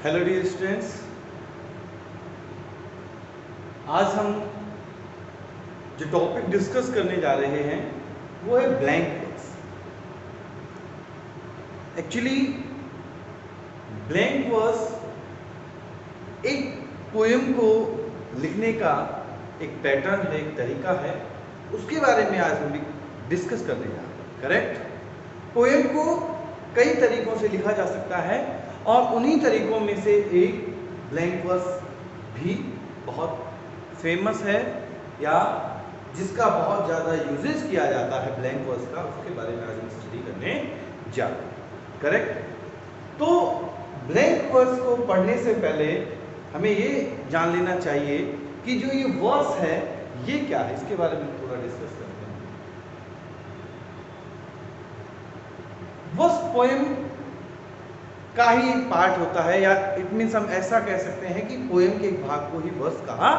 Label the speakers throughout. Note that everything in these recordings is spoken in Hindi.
Speaker 1: हेलो डियर स्टूडेंट्स, आज हम जो टॉपिक डिस्कस करने जा रहे हैं वो है blank verse. Actually blank verse एक पोएम को लिखने का एक पैटर्न है, एक तरीका है। उसके बारे में आज हम डिस्कस करने जा रहे हैं। करेक्ट। पोएम को कई तरीकों से लिखा जा सकता है और उन्हीं तरीकों में से एक ब्लैंक वर्स भी बहुत फेमस है या जिसका बहुत ज़्यादा यूजेस किया जाता है ब्लैंक वर्स का, उसके बारे में आज हम स्टडी करने जा रहे हैं। करेक्ट। तो ब्लैंक वर्स को पढ़ने से पहले हमें ये जान लेना चाहिए कि जो ये वर्स है ये क्या है, इसके बारे में थोड़ा डिस्कस करते हैं। वर्स पोएम का ही एक पार्ट होता है, या इट मीन्स हम ऐसा कह सकते हैं कि पोएम के एक भाग को ही वर्स कहा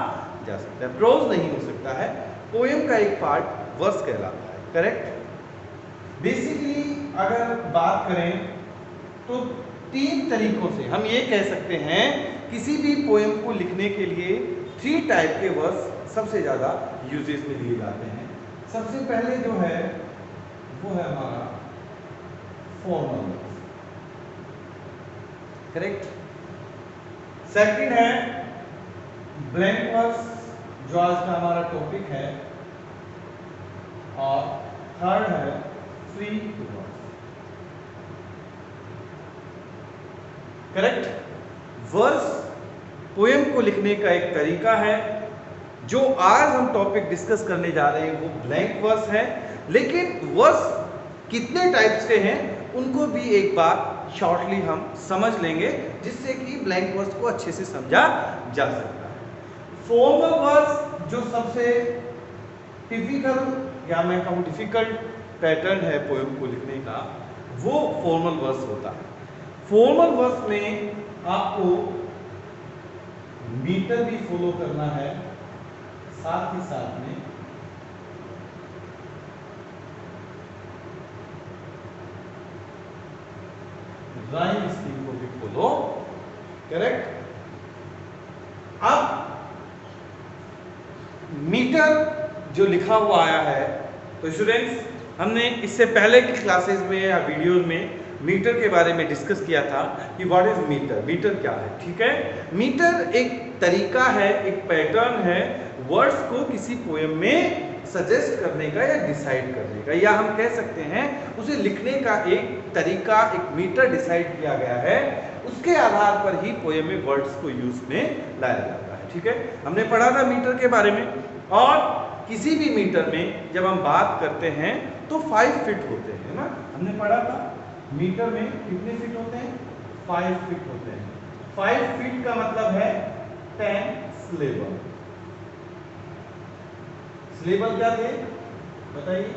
Speaker 1: जा सकता है। प्रोज नहीं हो सकता है, पोएम का एक पार्ट वर्स कहलाता है। करेक्ट। बेसिकली अगर बात करें तो तीन तरीकों से हम ये कह सकते हैं किसी भी पोएम को लिखने के लिए 3 टाइप के वर्स सबसे ज्यादा यूजेस में लिए जाते हैं। सबसे पहले जो है वो है हमारा फॉर्मल वर्स। करेक्ट। सेकंड है ब्लैंक वर्स, जो आज का हमारा टॉपिक है, और थर्ड है free verse. Correct. Verse poem को लिखने का एक तरीका है। जो आज हम टॉपिक डिस्कस करने जा रहे हैं वो ब्लैंक वर्स है, लेकिन वर्स कितने टाइप्स के हैं उनको भी एक बार शॉर्टली हम समझ लेंगे, जिससे कि ब्लैंक वर्स को अच्छे से समझा जा सकता है। फॉर्मल वर्स जो सबसे टिपिकल या मैं कहूँ डिफिकल्ट पैटर्न है पोएम को लिखने का, वो फॉर्मल वर्स होता है। फॉर्मल वर्स में आपको मीटर भी फॉलो करना है, साथ ही साथ में राइम स्कीम को भी फॉलो। करेक्ट। अब मीटर जो लिखा हुआ आया है, तो स्टूडेंट्स हमने इससे पहले की क्लासेस में या वीडियोस में मीटर के बारे में डिस्कस किया था कि व्हाट इज मीटर, मीटर क्या है। ठीक है। मीटर एक तरीका है, एक पैटर्न है वर्ड्स को किसी पोएम में सजेस्ट करने का या डिसाइड करने का, या हम कह सकते हैं उसे लिखने का एक तरीका, एक मीटर डिसाइड किया गया है। उसके आधार पर ही पोएम में वर्ड्स को यूज में लाया जाता है। ठीक है। हमने पढ़ा था मीटर के बारे में, और किसी भी मीटर में जब हम बात करते हैं तो 5 फीट होते हैं ना। हमने पढ़ा था मीटर में कितने फीट होते हैं, 5 फीट होते हैं। 5 फीट का मतलब है 10 स्लेबल। स्लेबल क्या थे बताइए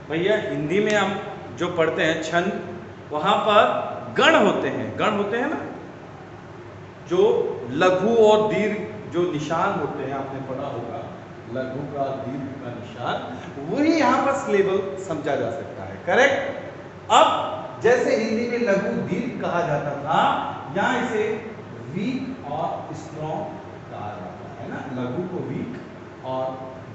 Speaker 1: भैया। हिंदी में हम जो पढ़ते हैं छंद, वहां पर गण होते हैं, गण होते हैं ना, जो लघु और दीर्घ जो निशान होते हैं, आपने पढ़ा होगा लघु का दीर्घ का निशान, वही यहाँ पर स्लेबल समझा जा सकता है। करेक्ट। अब जैसे हिंदी में लघु दीर्घ कहा जाता था, यहाँ इसे वीक और स्ट्रॉन्ग कहा जाता है ना। लघु को वीक और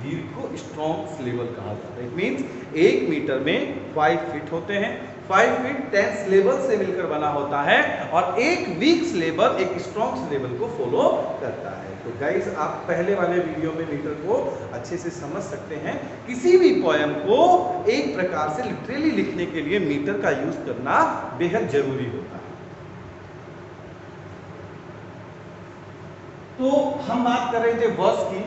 Speaker 1: दीर्घ को स्ट्रॉन्ग स्लेबल कहा जाता है। इट मीन्स 1 मीटर में 5 फीट होते हैं। 5 फीट 10 स्लेबल से मिलकर बना होता है, और एक वीक स्लेबल एक स्ट्रॉन्ग स्लेबल को फॉलो करता है। तो गाइस आप पहले वाले वीडियो में मीटर को अच्छे से समझ सकते हैं। किसी भी पोएम को एक प्रकार से लिटरली लिखने के लिए मीटर का यूज करना बेहद जरूरी होता है। तो हम बात कर रहे थे वर्स की।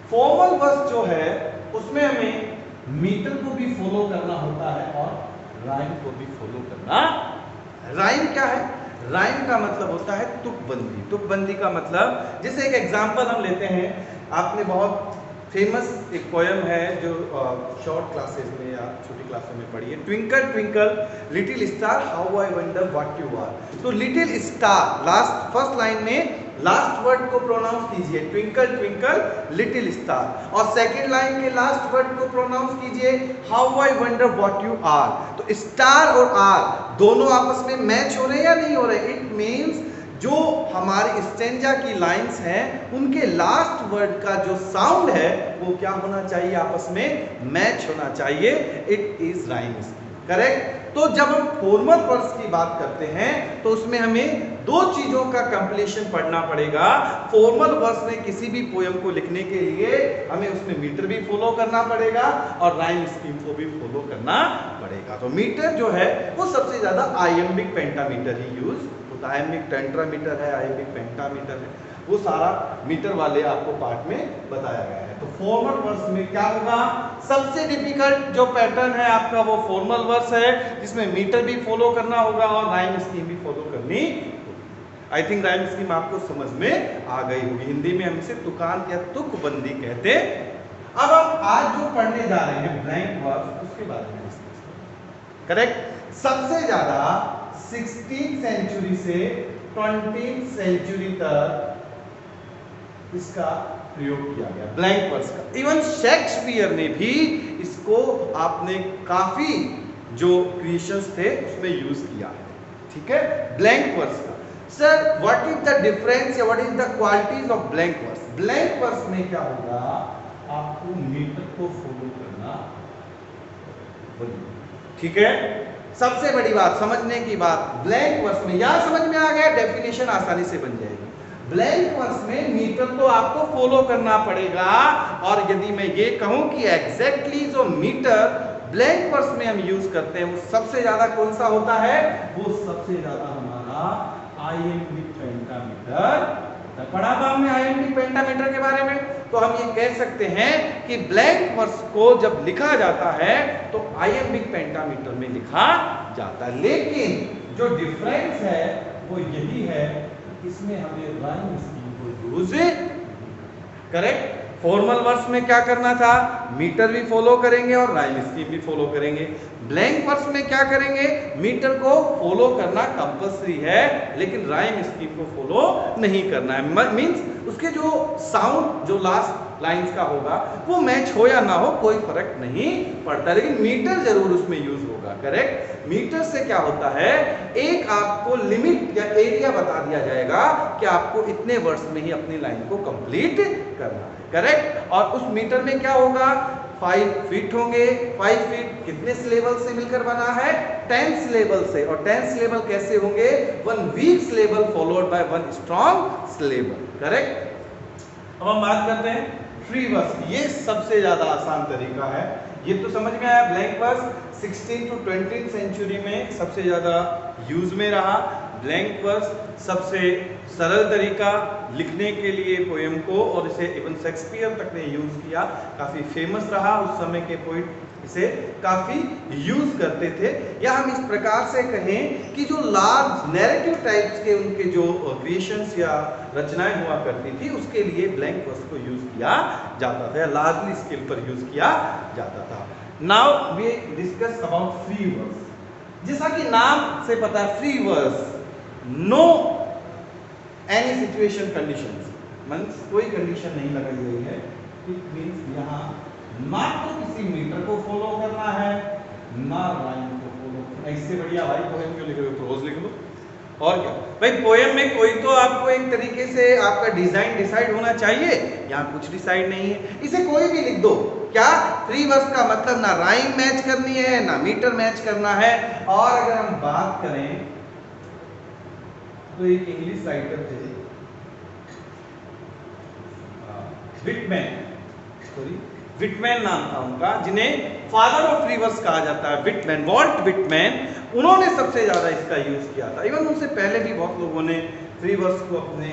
Speaker 1: फॉर्मल वर्स जो है उसमें हमें मीटर को भी फॉलो करना होता है और राइम को भी फॉलो करना। राइम क्या है? राइम का मतलब होता है तुकबंदी। तुकबंदी का मतलब, जैसे एक एग्जांपल हम लेते हैं, आपने बहुत फेमस एक पोएम है जो शॉर्ट क्लासेस में या छोटी क्लासेस में पढ़ी है, twinkle twinkle little star how I wonder what you are. तो little star, last first line में लास्ट वर्ड को प्रोनाउंस कीजिए, ट्विंकल ट्विंकल लिटिल स्टार, और सेकंड लाइन के लास्ट वर्ड को प्रोनाउंस कीजिए, how I wonder what you are. तो स्टार और आर दोनों आपस में मैच हो रहे हैं या नहीं हो रहे? इट मीन्स जो हमारी स्टेंजा की लाइंस हैं उनके लास्ट वर्ड का जो साउंड है वो क्या होना चाहिए? आपस में मैच होना चाहिए। It is rhyme scheme, correct. तो जब हम फॉर्मल वर्स की बात करते हैं तो उसमें हमें दो चीजों का कंप्लीशन पढ़ना पड़ेगा। फॉर्मल वर्स में किसी भी पोयम को लिखने के लिए हमें उसमें मीटर भी फॉलो करना पड़ेगा और राइम स्कीम को भी फॉलो करना पड़ेगा। तो मीटर जो है वो सबसे ज्यादा आयम्बिक पेंटामीटर ही यूज होता है। आयम्बिक टेट्रामीटर है, आयम्बिक पेंटामीटर है, वो सारा मीटर वाले आपको पार्ट में बताया गया है। तो फॉर्मल वर्स में क्या होगा? सबसे डिफिकल्ट जो पैटर्न है आपका वो फॉर्मल वर्स है, जिसमें मीटर भी फॉलो करना होगा और राइम स्कीम भी फॉलो करनी होगी। आई थिंक राइम स्कीम आपको समझ में आ गई होगी। हिंदी में हम इसे तुकान या तुकबंदी कहते हैं। अब हम आज जो पढ़ने जा रहे हैं ब्लैंक वर्स, उसके बारे में डिस्कस करेंगे, करेक्ट। सबसे ज्यादा 16th सेंचुरी से 20th सेंचुरी तक इसका प्रयोग किया गया ब्लैंक वर्स का। इवन शेक्सपियर ने भी इसको आपने काफी जो क्रिएशंस थे उसमें यूज किया है, ठीक है, ब्लैंक वर्स का। Sir what is the difference या what is the qualities of blank verse? Blank verse में क्या होगा? आपको मीटर को फॉलो करना, ठीक है। सबसे बड़ी बात, समझने की बात, ब्लैंक वर्स में यहां समझ में आ गया, डेफिनेशन आसानी से बन जाएगी। ब्लैंक वर्स में मीटर तो आपको फॉलो करना पड़ेगा, और यदि मैं ये कहूं कि एग्जैक्टली जो मीटर ब्लैंक वर्स में हम यूज करते हैं वो सबसे ज्यादा कौन सा होता है? वो सबसे ज्यादा हमारा आयम्बिक पेंटामीटर। पढ़ा था हमने आयम्बिक पेंटामीटर के बारे में। तो हम ये कह सकते हैं कि ब्लैंक वर्स को जब लिखा जाता है तो आयम्बिक पेंटामीटर में लिखा जाता है। लेकिन जो डिफरेंस है वो यही है, इसमें हमें राइम स्कीम को यूज, करेक्ट। फॉर्मल वर्स में क्या करना था? मीटर भी फॉलो करेंगे और राइम स्कीम भी फॉलो करेंगे। ब्लैंक वर्स में क्या करेंगे? मीटर को फॉलो करना कंपल्सरी है, लेकिन राइम स्कीम को फॉलो नहीं करना है। मींस उसके जो साउंड जो लास्ट लाइंस का होगा वो मैच हो या ना हो कोई फर्क नहीं पड़ता, लेकिन मीटर जरूर उसमें यूज होगा, करेक्ट। मीटर से क्या होता है? एक आपको लिमिट या एरिया बता दिया जाएगा कि आपको इतने वर्ड्स में ही अपनी लाइन को कंप्लीट करना है, करेक्ट। और उस मीटर में क्या होगा? 5 फीट होंगे। 5 फीट कितने सिलेबल से मिलकर बना है? 10 सिलेबल से। और 10 सिलेबल कैसे होंगे? 1 weak syllable followed by 1 strong syllable, correct. अब हम बात करते हैं फ्री वर्स। ये सबसे ज्यादा आसान तरीका है, ये तो समझ में आया। ब्लैंक वर्स 16 to 20 सेंचुरी में सबसे ज्यादा यूज में रहा। ब्लैंक वर्स सबसे सरल तरीका लिखने के लिए पोएम को, और इसे इवन शेक्सपियर तक ने यूज किया, काफी फेमस रहा। उस समय के पोइट इसे काफी यूज करते थे। या हम इस प्रकार से कहें कि जो लार्ज नैरेटिव टाइप्स के उनके जो क्रिएशंस या रचनाएं हुआ करती थी उसके लिए ब्लैंक वर्स को यूज किया जाता था, या लार्जली स्केल पर यूज किया जाता था। Now we discuss about free verse. जैसा कि नाम से पता है, free verse, no any situation conditions, means कोई कंडीशन नहीं लगाई गई है। इट मींस यहाँ ना तो किसी मीटर को फॉलो करना है ना राइम को फॉलो करना। इससे बढ़िया भाई पोएम क्यों लिख रहे हो? प्रोज लिख लो। और क्या भाई, पोएम में कोई तो आपको एक तरीके से आपका डिजाइन डिसाइड होना चाहिए, यहाँ कुछ डिसाइड नहीं है। इसे कोई भी लिख दो। क्या? फ्री वर्स का मतलब ना राइम मैच करनी है ना मीटर मैच करना है। और अगर हम बात करें तो एक इंग्लिश राइटर थे विटमैन नाम था उनका, जिन्हें फादर ऑफ फ्री वर्स कहा जाता है, विटमैन, वॉल्ट विटमैन। उन्होंने सबसे ज्यादा इसका यूज किया था। इवन उनसे पहले भी बहुत लोगों ने फ्री वर्स को अपने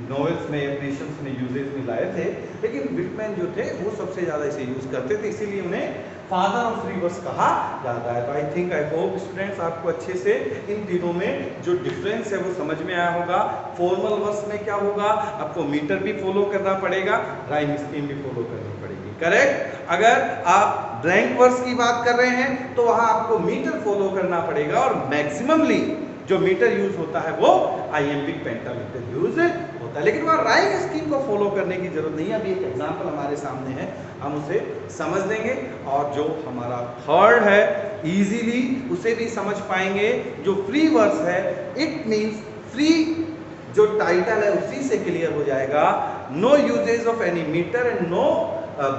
Speaker 1: नॉवेल्स में, क्रिएशंस में यूजेस में लाए थे, लेकिन विटमैन जो थे वो सबसे ज्यादा इसे यूज करते थे, इसीलिए उन्हें फादर ऑफ फ्री वर्स कहा जाता है। तो I think, I hope students आपको अच्छे से इन तीनों में जो डिफरेंस है वो समझ में आया होगा। फॉर्मल वर्स में क्या होगा? आपको मीटर भी फॉलो करना पड़ेगा, राइम स्कीम भी फॉलो करनी पड़ेगी, करेक्ट। अगर आप ब्लैंक वर्स की बात कर रहे हैं तो वहां आपको मीटर फॉलो करना पड़ेगा और मैक्सिममली जो मीटर यूज होता है वो आइएम्बिक पेंटामीटर यूज होता है, लेकिन वहाँ राइम स्कीम को फॉलो करने की जरूरत नहीं है। अभी एक एग्जांपल हमारे सामने है, हम उसे समझ लेंगे और जो हमारा थर्ड है इजीली उसे भी समझ पाएंगे। जो फ्री वर्स है इट मींस फ्री, जो टाइटल है उसी से क्लियर हो जाएगा। No usages of any metre and no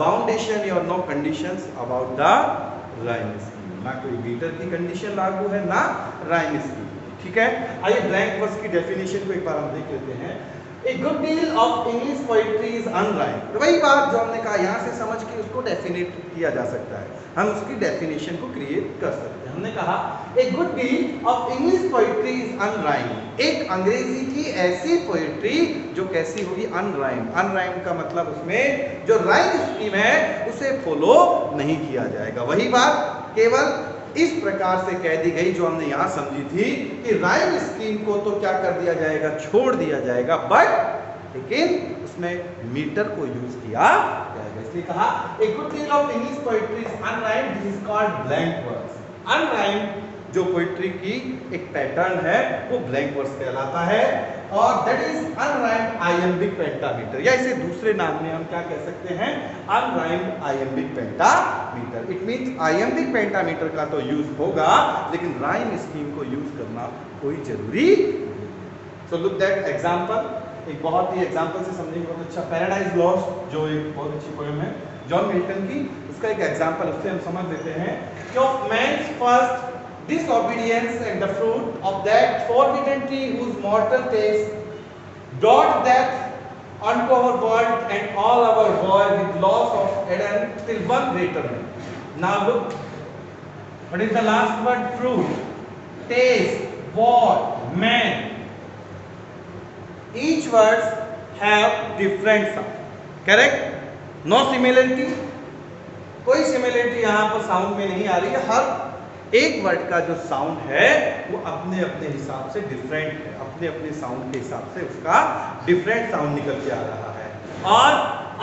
Speaker 1: boundation और no conditions about the rhyme scheme, ना कोई मीटर की कंडीशन लागू है ना राइम स्कीम। ठीक है, आइए ब्लैंक वर्स की डेफिनेशन को एक बार हम देख लेते हैं। A good deal of English poetry is unrhymed। तो वही बात जो हमने कहा, यहाँ से समझ के उसको डेफिनेट किया जा सकता है, हम उसकी डेफिनेशन को क्रिएट कर सकते हैं। हमने कहा A good deal of English poetry is unrhymed। एक अंग्रेजी की ऐसी पोएट्री जो कैसी होगी, अनराइम्ड। अनराइम्ड का मतलब उसमें जो राइम स्कीम है उसे फॉलो नहीं किया जाएगा। वही बात केवल इस प्रकार से कह दी गई जो हमने यहां समझी थी कि राइम स्कीम को तो क्या कर दिया जाएगा, छोड़ दिया जाएगा, बट लेकिन उसमें मीटर को यूज किया जाएगा। इसलिए कहा a good deal of English poetry is unrhymed, this is called blank verse. Unrhymed जो पोएट्री की एक पैटर्न है वो ब्लैंक वर्स कहलाता है, और that is unrhymed iambic pentameter, या इसे दूसरे नाम में हम क्या कह सकते हैं, unrhymed iambic pentameter. It means iambic pentameter का तो यूज होगा लेकिन राइम स्कीम को यूज करना कोई जरूरी नहीं। सो लुक दैट एग्जांपल, एक बहुत ही एग्जांपल से समझेंगे बहुत अच्छा। पैराडाइज लॉस्ट जो एक बहुत अच्छी पोएम है जॉन मिल्टन की, उसका एक एग्जांपल उससे हम समझ लेते हैं कि of man's first disobedience and the fruit of that forbidden tree whose mortal taste brought death unto our world and all our joy with loss of Eden till one greater man. Now look, what is the last word? Fruit, taste, war, man. Each words have different sound, correct? No similarity, कोई similarity यहाँ पर साउंड में नहीं आ रही है। हर एक वर्ड का जो साउंड है वो अपने अपने हिसाब से डिफरेंट है, अपने अपने साउंड के हिसाब से उसका डिफरेंट साउंड निकल के आ रहा है। और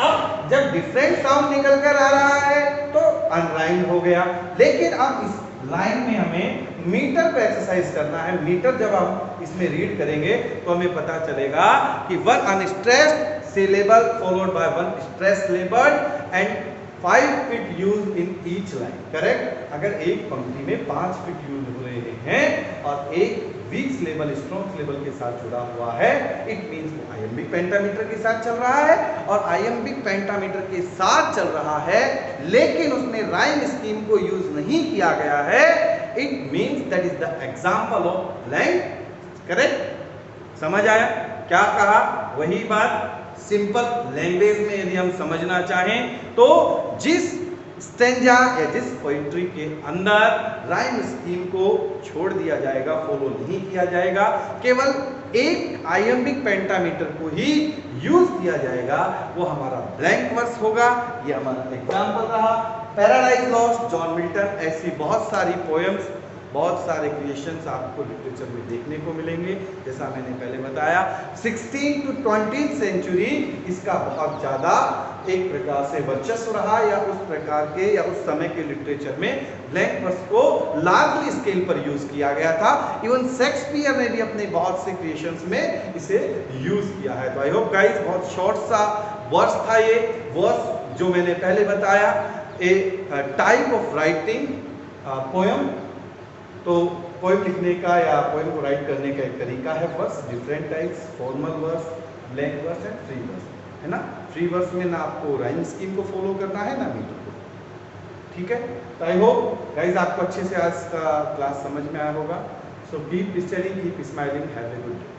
Speaker 1: अब जब डिफरेंट साउंड निकल कर आ रहा है तो अनराइम्ड हो गया, लेकिन अब इस लाइन में हमें मीटर पे एक्सरसाइज करना है। मीटर जब हम इसमें रीड करेंगे तो हमें पता चलेगा कि one unstressed syllable followed by one stress label and 5 feet use in each line, correct? अगर एक पंक्ति में 5 feet यूज हो रहे हैं और एक वीक लेवल स्ट्रॉन्ग लेवल के साथ जुड़ा हुआ है, इट मींस वो आइएम्बिक पेंटामीटर के साथ चल रहा है, और आइएम्बिक पेंटामीटर के साथ चल रहा है लेकिन उसमें राइम स्कीम को यूज नहीं किया गया है, it means that is the example of blank, correct? समझ आया क्या कहा? वही बात सिंपल लैंग्वेज में यदि हम समझना चाहें तो जिस स्टेंजा या जिस पोएट्री के अंदर राइम स्कीम को छोड़ दिया जाएगा, फॉलो नहीं किया जाएगा, केवल एक आइएम्बिक पेंटामीटर को ही यूज किया जाएगा, वो हमारा ब्लैंक वर्स होगा। ये हमारा एग्जांपल रहा पैराडाइज लॉस्ट, जॉन मिल्टन। ऐसी बहुत सारी पोएम्स, बहुत सारे क्रिएशंस आपको लिटरेचर में देखने को मिलेंगे। जैसा मैंने पहले बताया 16th to 20th सेंचुरी इसका बहुत ज़्यादा एक प्रकार से वर्चस्व रहा, या उस प्रकार के या उस समय के लिटरेचर में ब्लैंक वर्स को लार्ज स्केल पर यूज किया गया था। इवन शेक्सपियर ने भी अपने बहुत से क्रिएशंस में इसे यूज किया है। तो आई होप गाइस, बहुत शॉर्ट सा वर्स था ये वर्स जो मैंने पहले बताया, ए टाइप ऑफ राइटिंग पोएम। तो पोएम लिखने का या पोएम को राइट करने का एक तरीका है verse, different types, formal verse, blank verse and free verse, है ना? फ्री वर्स में ना आपको राइम स्कीम को फॉलो करना है ना मीटर को, ठीक है? तो आई होप गाइस आपको अच्छे से आज का क्लास समझ में आया होगा। So keep studying, keep smiling, have a good day.